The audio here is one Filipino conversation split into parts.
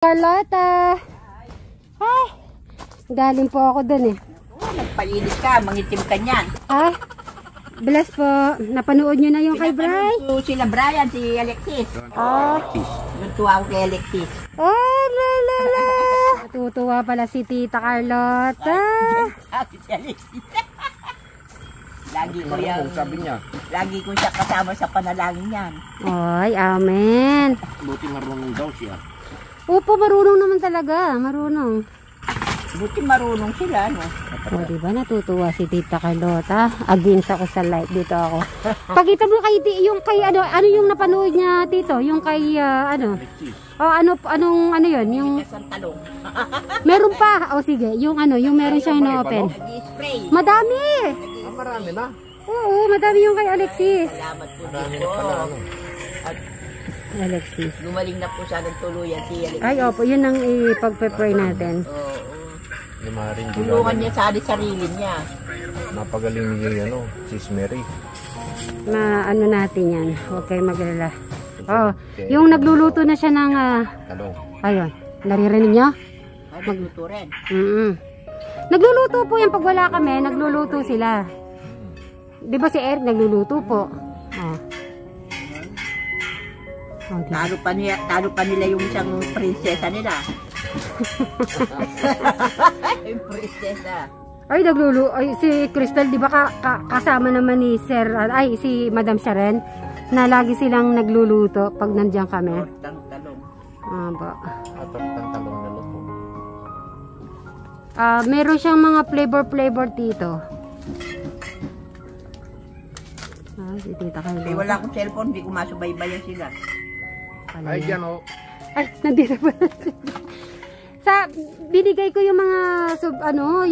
Carlota! Hi! Galing po ako dun eh. Nagpainit ka, mangitim ka niyan. Ha? Bless po. Napanood nyo na yung kay Bri? Sila Brian, si Alexis. Natuwa ako kay Alexis. Oh, lalala! Natutuwa pala si Tita Carlota. Si Alexis. Lagi ko sabi niya. Lagi ko siya kasama sa panalangin niyan. Ay, amen. Buti marunong daw siya. Opo, marunong naman talaga. Marunong. Buti marunong sila, no? O, diba natutuwa si Tita Carlota? Against ako sa light. Dito ako. Pakita mo kay yung kay ano yung napanood niya, Tito? Yung kay ano? Oh, ano yun? Yung talong. meron pa. O sige, yung ano, yung meron siyang ino-open. Nag-spray. Madami. Marami na. Oo, madami yung kay Alexis. Salamat po Marami dito. na pala. At Alexis. gumaling na po siya ng tuluyan si Alexis. Ay, opo, yun ang ipag-pray natin. Oo. Lumarin Tulungan niya sa sarili niya. Napagaling niya yung Sis Mary. Ano natin yan. Huwag kayo maglala. Oh, yung nagluluto na siya ng Talong. ayun, naririnig niyo? Ay, magluto rin. Nagluluto po yan pag wala kami, nagluluto sila. Di ba si Eric nagluluto po? Oh. Oh, Talo pa nila yung isang prinsesa nila. Yung prinsesa. Ay, si Crystal, di ba kasama naman ni Sir, si Madam Sharon, na lagi silang nagluluto pag nandiyan kami. Talong. Ba. Atang talong na luto. Meron siyang mga flavor dito. Si Tita Carlota. Eh, wala akong cellphone, hindi ko masubaybayan sila. Ay, dyan o. Ay, nandito pa. Binigay ko yung mga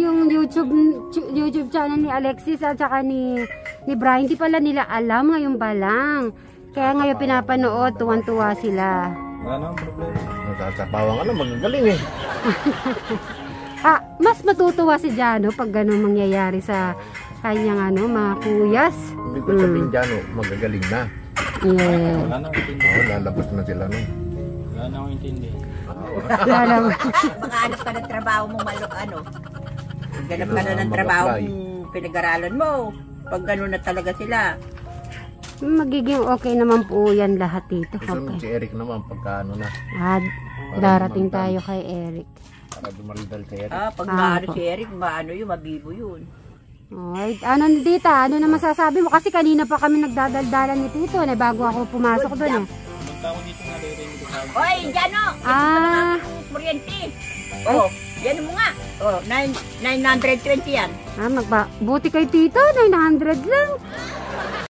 yung YouTube channel ni Alexis at saka ni Brian. Hindi pala nila alam, ngayon ba lang. Kaya ngayon pinapanood, tuwan-tuwa sila. Wala nang problema. Nagsasabawan ka na, magagaling eh. Mas matutuwa si Jano pag gano'n mangyayari sa kanyang mga kuyas. Hindi ko sabihin dyan o, magagaling na. Yeah. Wala nang intindi. Oo, lalabas na sila nun. Wala nang intindi. Makahanap ka ng trabaho mo ganap ka na ng trabaho pinag-aralan mo. Pag gano'n na talaga sila. Magiging okay naman po yan lahat dito. Isunod si Eric naman pagka na. Darating tayo kay Eric. Para dumarindal kay Eric. Pag si Eric, mabibo yun. Ay, Tita, ano na masasabi mo? Kasi kanina pa kami nagdadaldalan ni Tito na bago ako pumasok doon Punta ko dito na rin. Oy, Jano! Ito kuryente. Yan mo nga. 920 yan. Buti kay Tito, 900 lang.